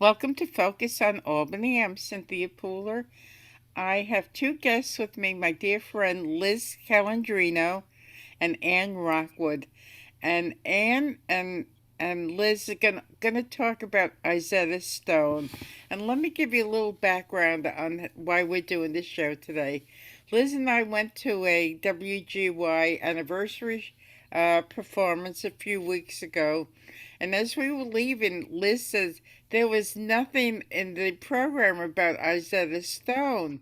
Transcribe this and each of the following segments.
Welcome to Focus on Albany. I'm Cynthia Pooler. I have two guests with me, my dear friend Liz Calandrino and Ann Rockwood. And Ann and Liz are gonna talk about Izetta Stone. And let me give you a little background on why we're doing this show today. Liz and I went to a WGY anniversary performance a few weeks ago, and as we were leaving, Liz says there was nothing in the program about Izetta Stone.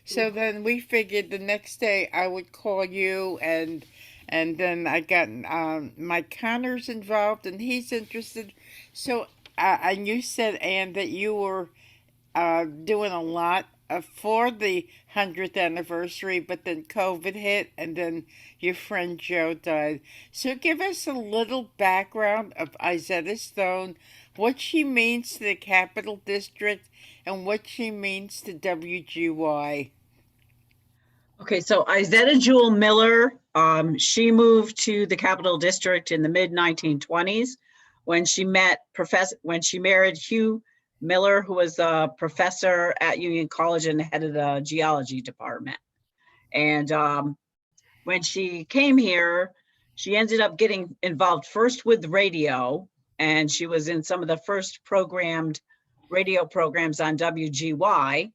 So then we figured the next day I would call you, and then I got Mike Connors involved, and he's interested. So and you said, Anne, that you were doing a lot for the 100th anniversary, but then COVID hit, and then your friend Joe died. So give us a little background of Izetta Stone, what she means to the Capital District, and what she means to WGY. Okay, so Izetta Jewel Miller, she moved to the Capital District in the mid 1920s when she married Hugh Miller, who was a professor at Union College and head of the geology department. And when she came here, she ended up getting involved first with radio, and she was in some of the first programmed radio programs on WGY.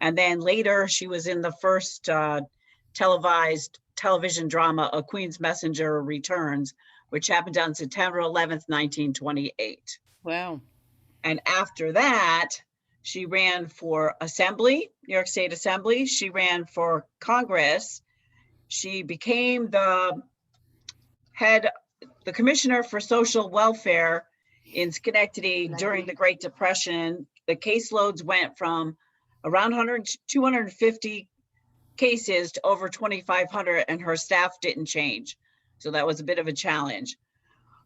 And then later, she was in the first televised television drama, A Queen's Messenger Returns, which happened on September 11th, 1928. Wow. And after that, she ran for Assembly, New York State Assembly. She ran for Congress. She became the commissioner for social welfare in Schenectady during the Great Depression. The caseloads went from around 250 cases to over 2,500, and her staff didn't change. So that was a bit of a challenge.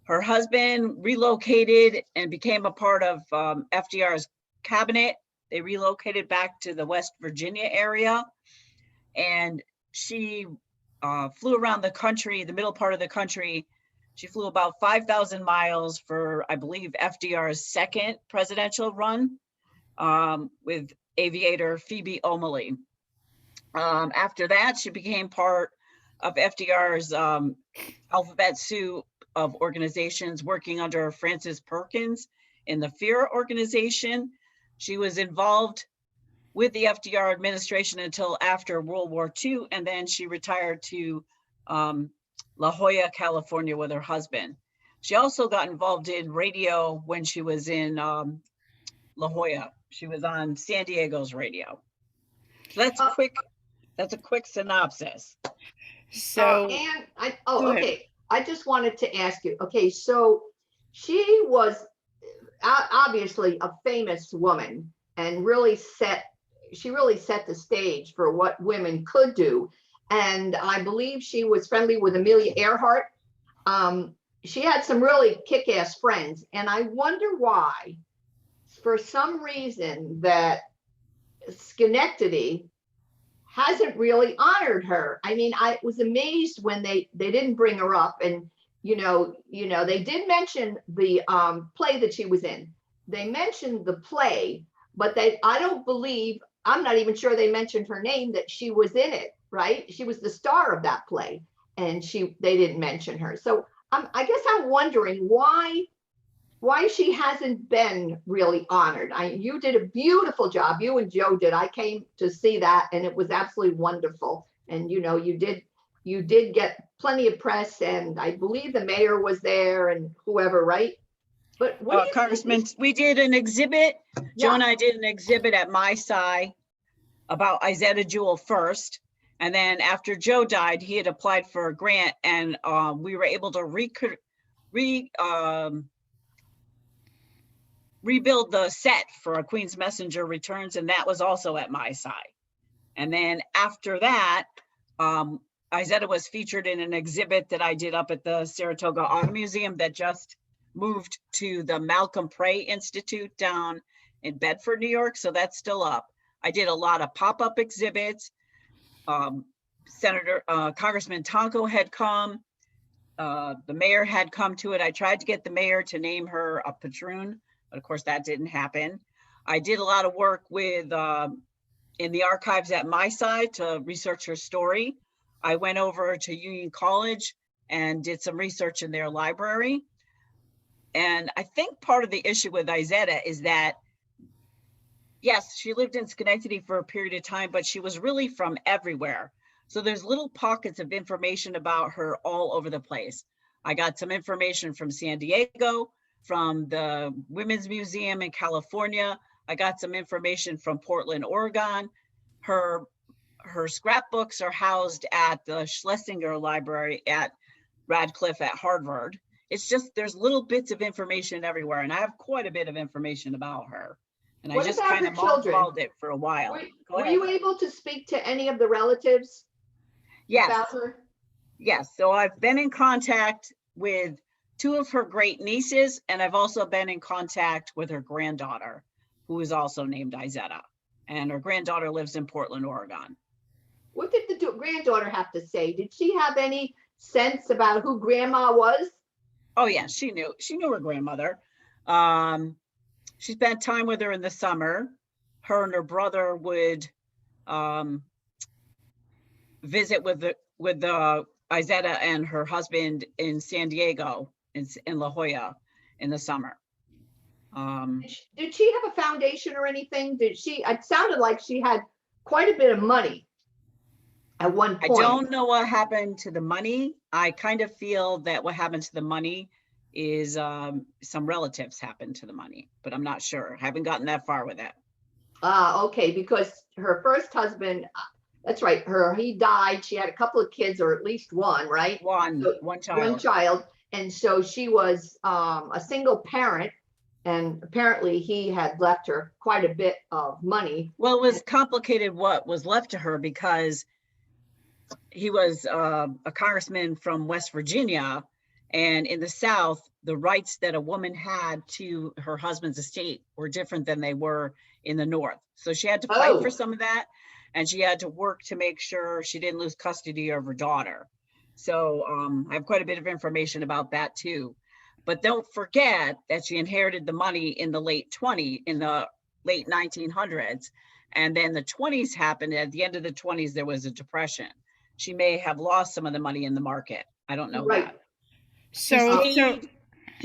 Her husband relocated and became a part of FDR's cabinet. They relocated back to the West Virginia area, and she flew around the country, the middle part of the country. She flew about 5,000 miles for, I believe, FDR's second presidential run with aviator Phoebe O'Malley. After that, she became part of FDR's alphabet soup of organizations working under Francis Perkins in the FEAR organization. She was involved with the FDR administration until after World War II, and then she retired to La Jolla, California with her husband. She also got involved in radio when she was in La Jolla. She was on San Diego's radio. So that's a quick synopsis. So, okay. I just wanted to ask you. Okay, so she was obviously a famous woman and she really set the stage for what women could do. And I believe she was friendly with Amelia Earhart. She had some really kick-ass friends, and I wonder why, for some reason, that Schenectady hasn't really honored her. I mean, I was amazed when they didn't bring her up, and they did mention the play that she was in. They mentioned the play, but I'm not even sure they mentioned her name, that she was in it, right? She was the star of that play, and they didn't mention her. So I guess I'm wondering why she hasn't been really honored. You did a beautiful job. You and Joe did. I came to see that, and it was absolutely wonderful. And you did get plenty of press, and I believe the mayor was there and whoever, right? But Congressman, we did an exhibit. Yeah. Joe and I did an exhibit at my side about Izetta Jewel first. And then after Joe died, he had applied for a grant, and we were able to rebuild the set for A Queen's Messenger Returns, and that was also at my side. And then after that, Izetta was featured in an exhibit that I did up at the Saratoga Auto Museum that just moved to the Malcolm Pray Institute down in Bedford, New York. So that's still up. I did a lot of pop-up exhibits. Congressman Tonko had come. The mayor had come to it. I tried to get the mayor to name her a patroon, but of course that didn't happen. I did a lot of work with in the archives at my side to research her story. I went over to Union College and did some research in their library. And I think part of the issue with Izetta is that, yes, she lived in Schenectady for a period of time, but she was really from everywhere. So there's little pockets of information about her all over the place. I got some information from San Diego, from the Women's Museum in California. I got some information from Portland, Oregon. Her scrapbooks are housed at the Schlesinger Library at Radcliffe at Harvard. It's just, there's little bits of information everywhere, and I have quite a bit of information about her. And I What just about kind her of children? mothballed it for a while. Were you able to speak to any of the relatives Yes, about her? yes. So I've been in contact with two of her great nieces, and I've also been in contact with her granddaughter, who is also named Izetta. And her granddaughter lives in Portland, Oregon. What did the granddaughter have to say? Did she have any sense about who grandma was? Oh yeah, she knew her grandmother. She spent time with her in the summer. Her and her brother would visit with the Izetta and her husband in San Diego, in La Jolla, in the summer. Did she have a foundation or anything? It sounded like she had quite a bit of money at one I point. don't know what happened to the money. I kind of feel that what happened to the money is some relatives happened to the money, but I'm not sure. I haven't gotten that far with it. Okay, because her first husband, that's right, he died. She had a couple of kids, or at least one, right? One child. One child. And so she was a single parent, and apparently he had left her quite a bit of money. Well, it was complicated what was left to her, because he was a congressman from West Virginia, and in the South, the rights that a woman had to her husband's estate were different than they were in the North. So she had to fight for some of that, and she had to work to make sure she didn't lose custody of her daughter. So I have quite a bit of information about that too. But don't forget that she inherited the money in the late 1900s. And then the 20s happened. At the end of the 20s, there was a depression. She may have lost some of the money in the market. I don't know that. She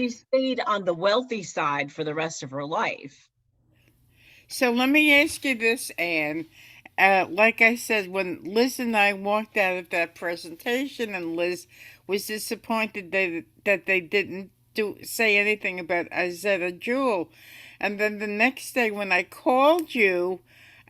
stayed on the wealthy side for the rest of her life. So let me ask you this, Anne. Like I said, when Liz and I walked out of that presentation, and Liz was disappointed that they didn't say anything about Izetta Jewel. And then the next day when I called you,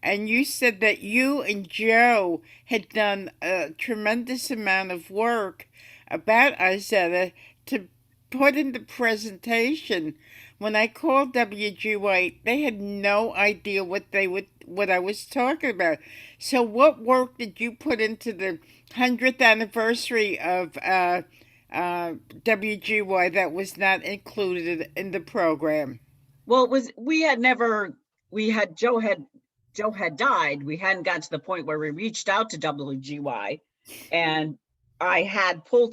and you said that you and Joe had done a tremendous amount of work about Izetta to put in the presentation. When I called WGY, they had no idea what I was talking about. So what work did you put into the 100th anniversary of WGY that was not included in the program? Well, it was, Joe had died. We hadn't gotten to the point where we reached out to WGY, and we had pulled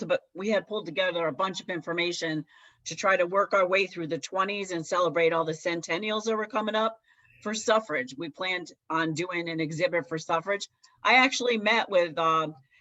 together a bunch of information to try to work our way through the 20s and celebrate all the centennials that were coming up for suffrage. We planned on doing an exhibit for suffrage. I actually met with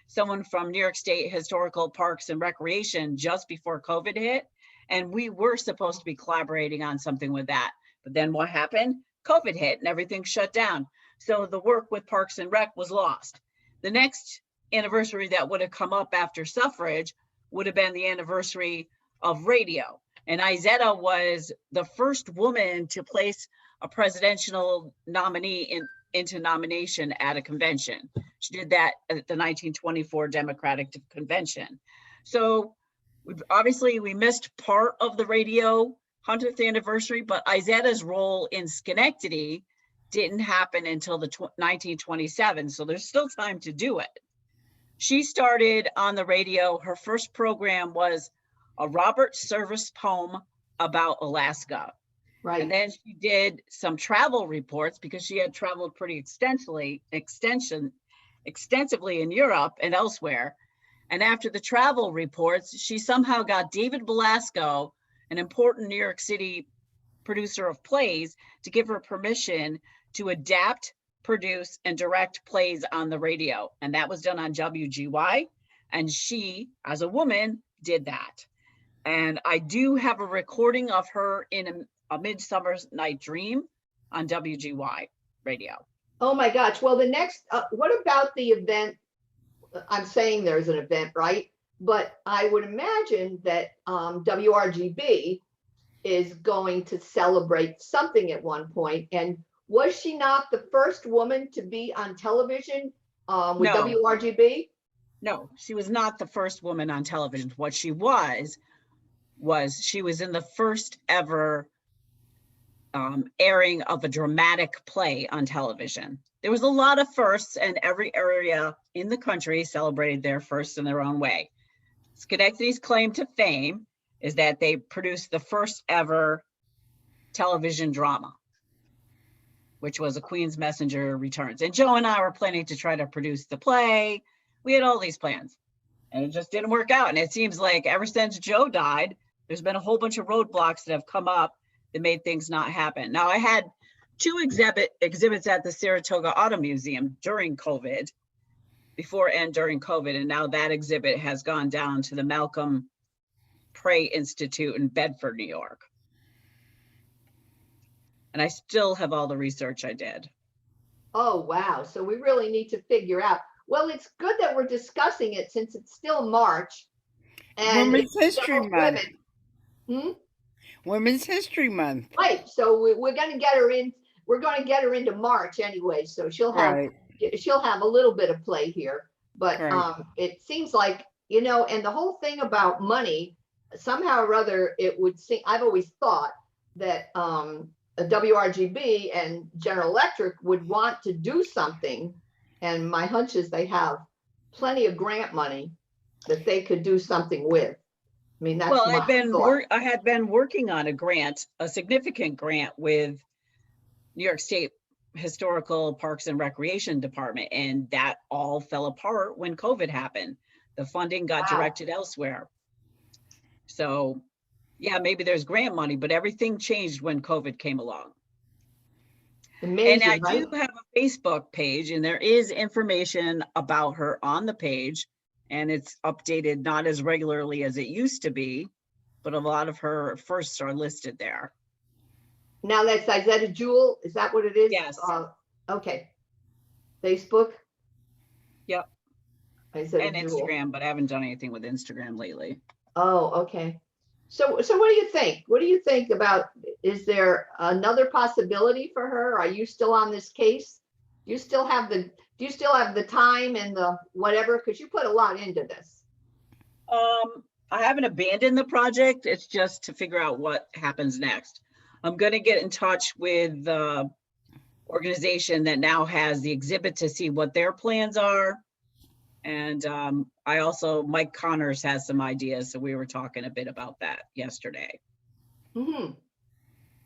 someone from New York State Historical Parks and Recreation just before COVID hit, and we were supposed to be collaborating on something with that. But then what happened? COVID hit and everything shut down. So the work with Parks and Rec was lost. The next anniversary that would have come up after suffrage would have been the anniversary of radio. And Izetta was the first woman to place a presidential nominee into nomination at a convention. She did that at the 1924 Democratic Convention. So we missed part of the radio 100th anniversary, but Izetta's role in Schenectady didn't happen until 1927. So there's still time to do it. She started on the radio. Her first program was a Robert Service poem about Alaska. Right. And then she did some travel reports, because she had traveled pretty extensively in Europe and elsewhere. And after the travel reports, she somehow got David Belasco, an important New York City producer of plays to give her permission to adapt, produce, and direct plays on the radio. And that was done on WGY. And she, as a woman, did that. And I do have a recording of her in a Midsummer's Night Dream on WGY radio. Oh my gosh. Well, the next, what about the event? I'm saying there's an event, right? But I would imagine that WRGB is going to celebrate something at one point. And was she not the first woman to be on television with No. WRGB? No, she was not the first woman on television. What she was she was in the first ever airing of a dramatic play on television. There was a lot of firsts, and every area in the country celebrated their firsts in their own way. Schenectady's claim to fame is that they produced the first ever television drama, which was A Queen's Messenger Returns. And Joe and I were planning to try to produce the play. We had all these plans, and it just didn't work out. And it seems like ever since Joe died, there's been a whole bunch of roadblocks that have come up that made things not happen. Now, I had 2 exhibits at the Saratoga Auto Museum during COVID, before and during COVID, and now that exhibit has gone down to the Malcolm Prey Institute in Bedford, New York. And I still have all the research I did. Oh, wow. So we really need to figure out. Well, it's good that we're discussing it since it's still March. And Women's History Month. Women's History Month. Right. So we're going to get her in. We're going to get her into March anyway. So she'll have a little bit of play here. But it seems like, and the whole thing about money, somehow or other, it would seem, I've always thought that WRGB and General Electric would want to do something. And my hunch is they have plenty of grant money that they could do something with. I mean, that's I had been working on a significant grant with New York State Historical Parks and Recreation Department, and that all fell apart when COVID happened. The funding got directed elsewhere. So yeah, maybe there's grant money, but everything changed when COVID came along. Amazing, and I do have a Facebook page, and there is information about her on the page, and it's updated not as regularly as it used to be, but a lot of her firsts are listed there. Now that's Izetta Jewel. Is that what it is? Yes. Okay. Facebook? Yep. Izetta and Jewel. Instagram, but I haven't done anything with Instagram lately. Oh, okay. So what do you think? What do you think about, is there another possibility for her? Are you still on this case? Do you still have the time and the whatever? Because you put a lot into this. I haven't abandoned the project. It's just to figure out what happens next. I'm going to get in touch with the organization that now has the exhibit to see what their plans are. And I also, Mike Connors has some ideas. So we were talking a bit about that yesterday. Mm-hmm.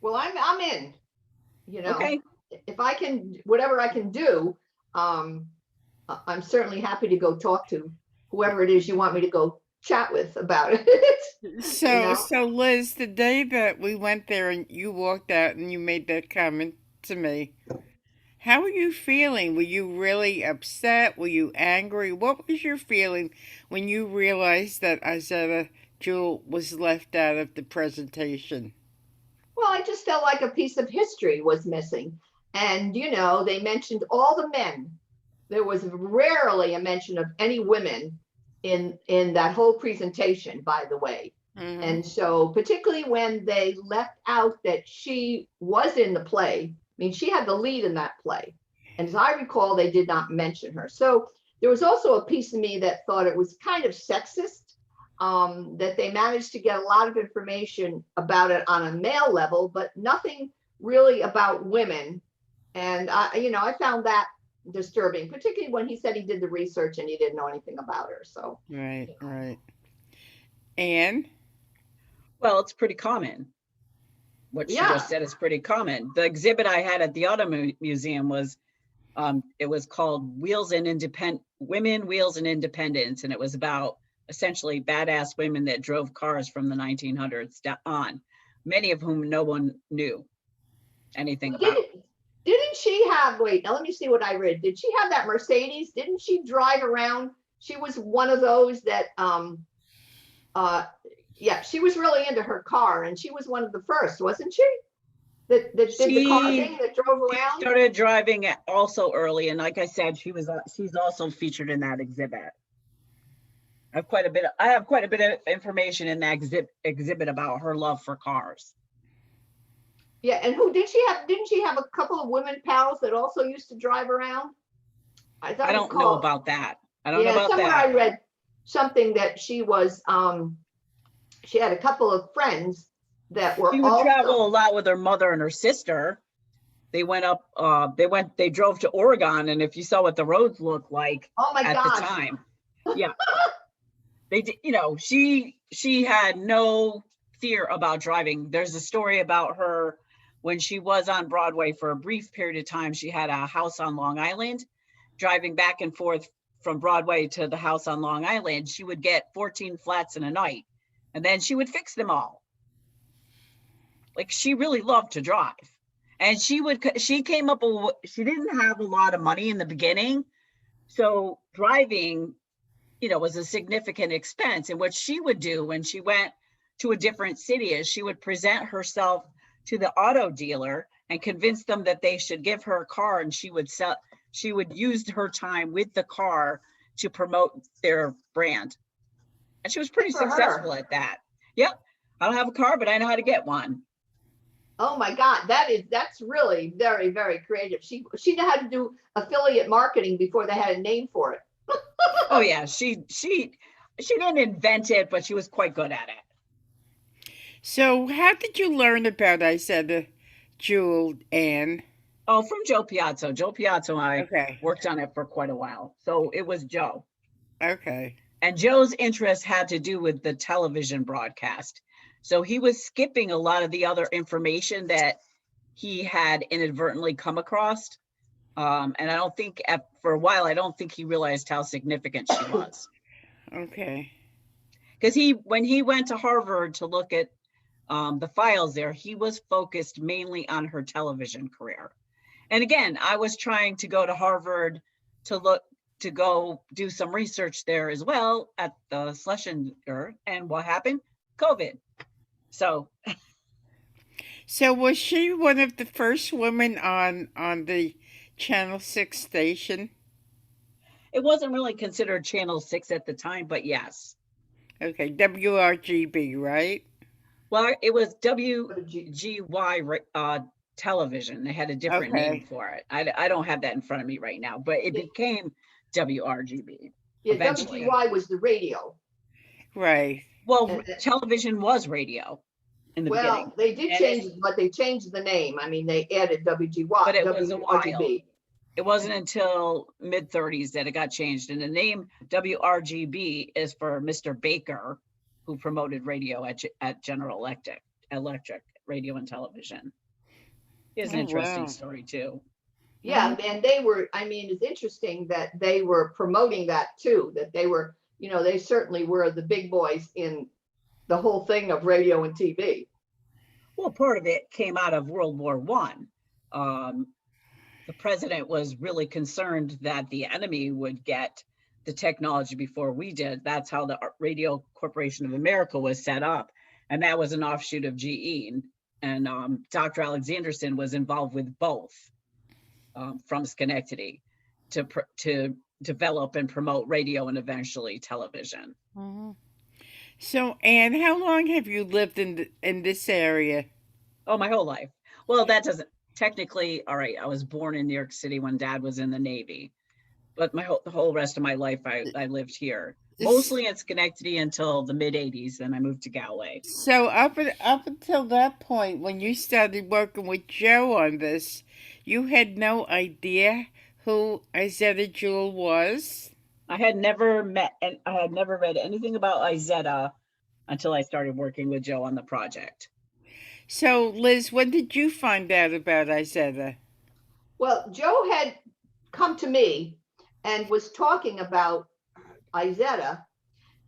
Well, I'm in, Okay. If I can, whatever I can do, I'm certainly happy to go talk to whoever it is you want me to go chat with about it. So Liz, the day that we went there and you walked out and you made that comment to me, how were you feeling? Were you really upset? Were you angry? What was your feeling when you realized that Izetta Jewel was left out of the presentation? Well, I just felt like a piece of history was missing. And, they mentioned all the men. There was rarely a mention of any women in that whole presentation, by the way. Mm-hmm. And so particularly when they left out that she was in the play, I mean, she had the lead in that play. And as I recall, they did not mention her. So there was also a piece of me that thought it was kind of sexist, that they managed to get a lot of information about it on a male level, but nothing really about women. And I found that disturbing, particularly when he said he did the research and he didn't know anything about her. So right. And well, it's pretty common. What she just said is pretty common. The exhibit I had at the Auto Museum was, it was called Women, Wheels, and Independence. And it was about essentially badass women that drove cars from the 1900s on. many of whom no one knew anything about. Didn't she have, wait, now let me see what I read. Did she have that Mercedes? Didn't she drive around? She was one of those that, yeah, she was really into her car, and she was one of the first, wasn't she? That did the car She thing, that drove She around? started driving also early, and like I said, she's also featured in that exhibit. I have quite a bit of information in that exhibit about her love for cars. Yeah, and who did she have? Didn't she have a couple of women pals that also used to drive around? I I don't know recall. about that. I don't know Yeah, about somewhere that. I read something that she was, she had a couple of friends that were She would travel a also, lot with her mother and her sister. They drove to Oregon, and if you saw what the roads looked like oh my at the gosh. time, yeah, they did, she had no fear about driving. There's a story about her when she was on Broadway for a brief period of time. She had a house on Long Island. Driving back and forth from Broadway to the house on Long Island, she would get 14 flats in a night, and then she would fix them all. Like, she really loved to drive. And she didn't have a lot of money in the beginning. So driving, was a significant expense. And what she would do when she went to a different city is she would present herself to the auto dealer and convince them that they should give her a car, and she would use her time with the car to promote their brand. And she was pretty successful at that. Yep. I don't have a car, but I know how to get one. Oh my God, that's really very, very creative. She knew how to do affiliate marketing before they had a name for it. Oh yeah, she didn't invent it, but she was quite good at it. So, how did you learn about Izetta Jewel, Anne? Oh, from Joe Piazza. Joe Piazza and I Okay. worked on it for quite a while. So it was Joe. Okay. And Joe's interest had to do with the television broadcast. So he was skipping a lot of the other information that he had inadvertently come across. And I don't think for a while, I don't think he realized how significant she was. Okay. Because when he went to Harvard to look at the files there, he was focused mainly on her television career. And again, I was trying to go to Harvard to go do some research there as well at the Schlesinger. And what happened? COVID. So was she one of the first women on the Channel 6 station? it wasn't really considered Channel 6 at the time, but yes. Okay, WRGB, right? Well, it was WGY television. They had a different name for it. I don't have that in front of me right now, but it became WRGB eventually. WGY was the radio. Right. Well, television was radio in the beginning. Well, they did change, but they changed the name. I mean, they added WGY, but it was a while. WRGB. It wasn't until mid-30s that it got changed. And the name WRGB is for Mr. Baker, who promoted radio at General Electric Radio and Television. It's an interesting story too. Yeah, and they were, I mean, it's interesting that they were promoting that too, that they were, they certainly were the big boys in the whole thing of radio and TV. Well, part of it came out of World War I. The president was really concerned that the enemy would get the technology before we did. That's how the Radio Corporation of America was set up. And that was an offshoot of GE. And Dr. Alexanderson was involved with both from Schenectady to develop and promote radio and eventually television. Mm-hmm. So, Anne, how long have you lived in this area? Oh, my whole life. Well, that doesn't technically, all right, I was born in New York City when Dad was in the Navy, but the whole rest of my life, I lived here, mostly in Schenectady until the mid-'80s. Then I moved to Galway. So up until that point, when you started working with Joe on this, you had no idea who Izetta Jewel was? I had never met, and I had never read anything about Izetta until I started working with Joe on the project. So, Liz, when did you find out about Izetta? Well, Joe had come to me and was talking about Izetta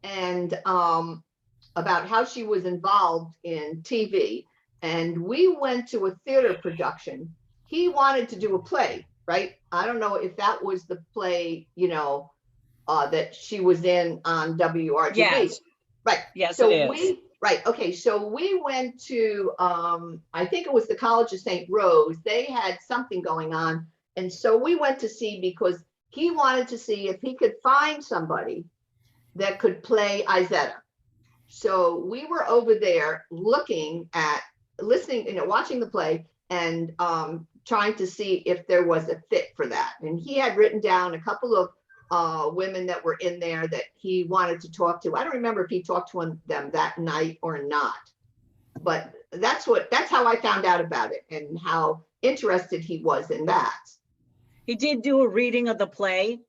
and about how she was involved in TV. and we went to a theater production. He wanted to do a play, right? I don't know if that was the play, that she was in on WRGB. Yes, Right. yes, it So is. right. Okay. So we went to, I think it was the College of St. Rose. They had something going on. And so we went to see because he wanted to see if he could find somebody that could play Izetta. So we were over there listening, watching the play and trying to see if there was a fit for that. And he had written down a couple of women that were in there that he wanted to talk to. I don't remember if he talked to them that night or not, but that's how I found out about it and how interested he was in that. He did do a reading of the play.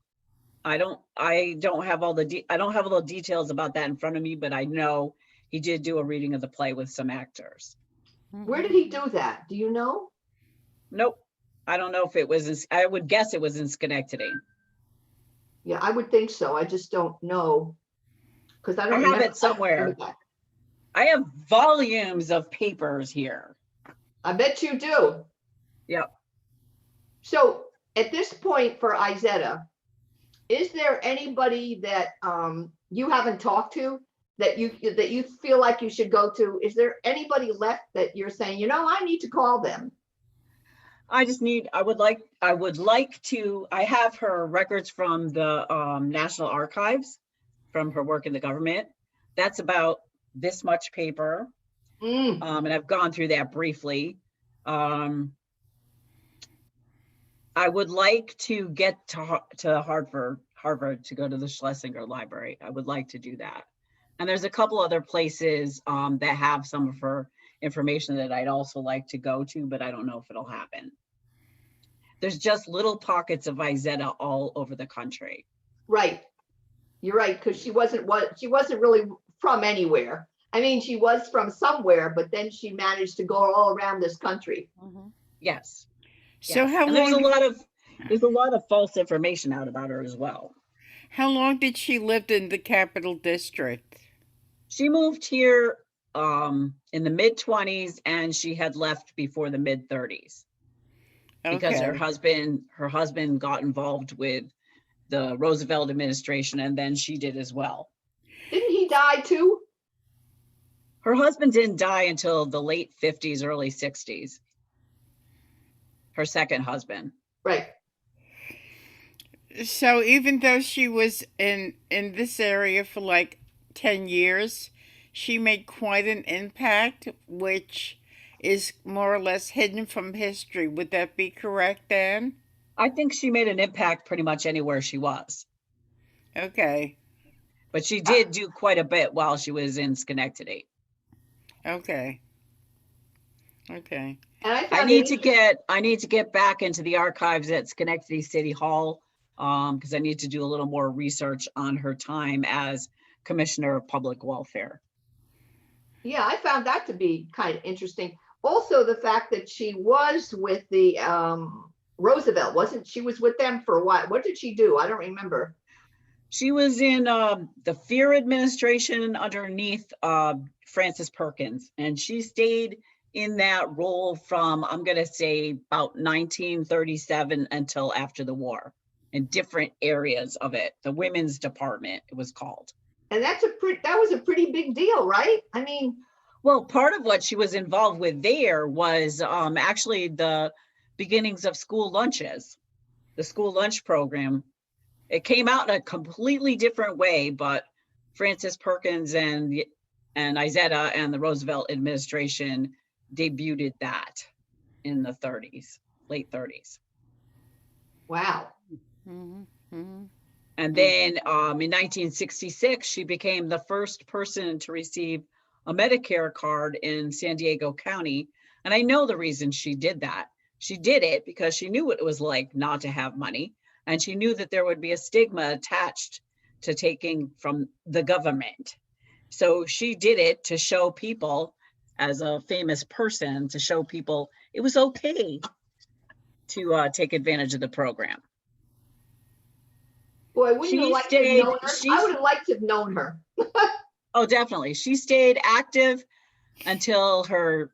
I don't have all the details about that in front of me, but I know he did do a reading of the play with some actors. Where did he do that? Do you know? Nope. I don't know if it was I would guess it was in Schenectady. Yeah, I would think so. I just don't know because I don't have it somewhere. I have volumes of papers here. I bet you do. Yep. So at this point for Izetta, is there anybody that you haven't talked to that you feel like you should go to? Is there anybody left that you're saying, I need to call them? I would like to, I have her records from the National Archives from her work in the government. That's about this much paper. And I've gone through that briefly. I would like to get to Harvard to go to the Schlesinger Library. I would like to do that. And there's a couple other places that have some of her information that I'd also like to go to, but I don't know if it'll happen. There's just little pockets of Izetta all over the country. Right. You're right, because she wasn't really from anywhere. I mean, she was from somewhere, but then she managed to go all around this country. Mm-hmm. Yes. So yes. how long? There's a lot of false information out about her as well. How long did she live in the Capital District? She moved here in the mid-20s, and she had left before the mid-30s. Because her husband got involved with the Roosevelt administration, and then she did as well. Didn't he die too? Her husband didn't die until the late 50s, early 60s. Her second husband. Right. So even though she was in this area for like 10 years, she made quite an impact, which is more or less hidden from history. Would that be correct, Anne? I think she made an impact pretty much anywhere she was. Okay. But she did do quite a bit while she was in Schenectady. Okay. Okay. And I need to get back into the archives at Schenectady City Hall because I need to do a little more research on her time as Commissioner of Public Welfare. Yeah, I found that to be kind of interesting. Also, the fact that she was with the Roosevelt, she was with them for a while. What did she do? I don't remember. She was in the Fear administration underneath Francis Perkins, and she stayed in that role from, I'm going to say, about 1937 until after the war, in different areas of it. The Women's Department, it was called. And that was a pretty big deal, right? I mean, well, part of what she was involved with there was actually the beginnings of school lunches, the school lunch program. It came out in a completely different way, but Francis Perkins and Izetta and the Roosevelt administration debuted that in the 30s, late 30s. Wow. Mm-hmm. And then in 1966, she became the first person to receive a Medicare card in San Diego County. And I know the reason she did that. She did it because she knew what it was like not to have money. And she knew that there would be a stigma attached to taking from the government. So she did it to show people, as a famous person, to show people it was okay to take advantage of the program. Boy, wouldn't you like to have known her? I would have liked to have known her. Oh, definitely. She stayed active until her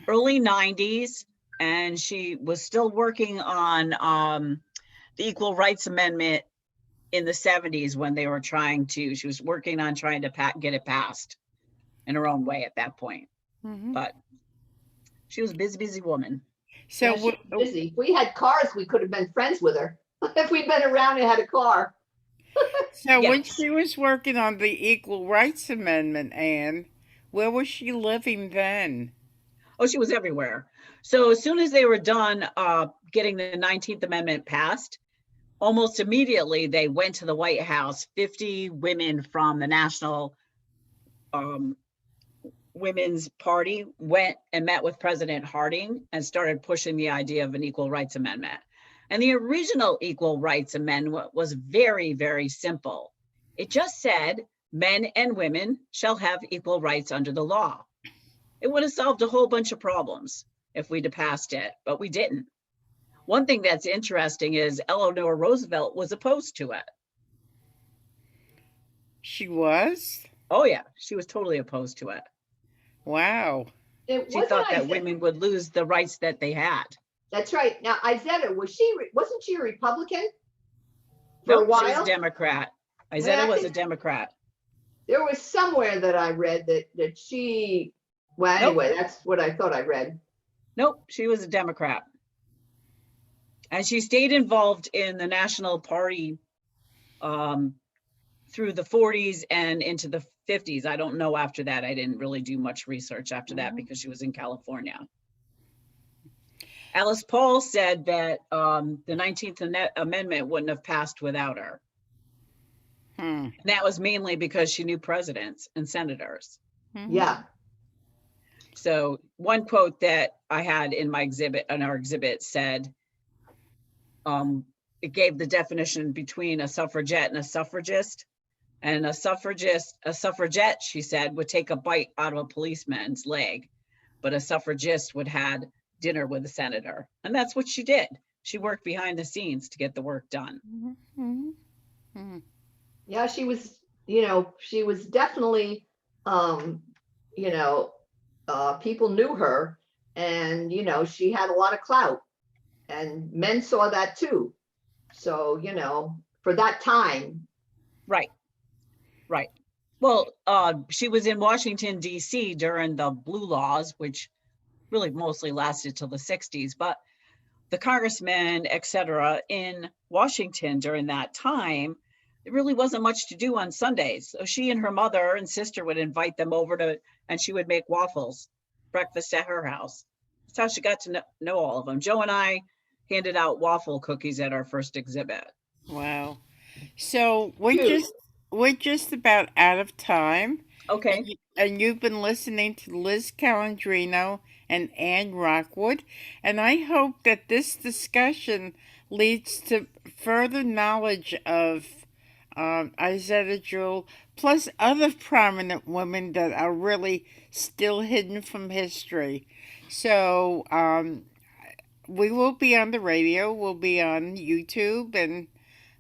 early 90s, and she was still working on the Equal Rights Amendment in the 70s when they were she was working on trying to get it passed in her own way at that point. Mhm. But she was a busy woman. So, Yeah, she was busy. If we had cars, we could have been friends with her. If we'd been around and had a car. when Yes. she was working on the Equal Rights Amendment, Anne, where was she living then? Oh, she was everywhere. So as soon as they were done getting the 19th Amendment passed, almost immediately they went to the White House. 50 women from the National Women's Party went and met with President Harding and started pushing the idea of an Equal Rights Amendment. And the original Equal Rights Amendment was very, very simple. It just said men and women shall have equal rights under the law. It would have solved a whole bunch of problems if we'd have passed it, but we didn't. One thing that's interesting is Eleanor Roosevelt was opposed to it. She was? Oh yeah, she was totally opposed to it. Wow. It She thought that women would lose the rights that they had. That's right. Now, Izetta, wasn't she a Republican for Nope, a while? she was a Democrat. Izetta was a Democrat. There was somewhere that I read that she, well, anyway, that's what I thought I read. Nope, she was a Democrat. And she stayed involved in the National Party through the 40s and into the 50s. I don't know after that. I didn't really do much research after that because she was in California. Alice Paul said that the 19th Amendment wouldn't have passed without her. And that was mainly because she knew presidents and senators. Yeah. So one quote that I had in my exhibit, in our exhibit, said, it gave the definition between a suffragette and a suffragist. And a suffragette, she said, would take a bite out of a policeman's leg, but a suffragist would have dinner with a senator. And that's what she did. She worked behind the scenes to get the work done. Yeah, she was, she was definitely, people knew her, and, she had a lot of clout, and men saw that too. So, for that time. Right. Well, she was in Washington, D.C. during the Blue Laws, which really mostly lasted till the 60s, but the congressmen, et cetera, in Washington during that time, there really wasn't much to do on Sundays. So she and her mother and sister would invite them over and she would make waffles, breakfast at her house. That's how she got to know all of them. Joe and I handed out waffle cookies at our first exhibit. Wow. So we're just about out of time. Okay. And you've been listening to Liz Calandrino and Anne Rockwood, and I hope that this discussion leads to further knowledge of Izetta Jewel, plus other prominent women that are really still hidden from history. So we will be on the radio, we'll be on YouTube, and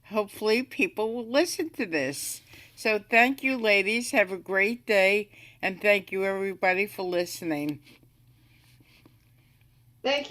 hopefully people will listen to this. So thank you, ladies. Have a great day. And thank you, everybody, for listening. Thank you.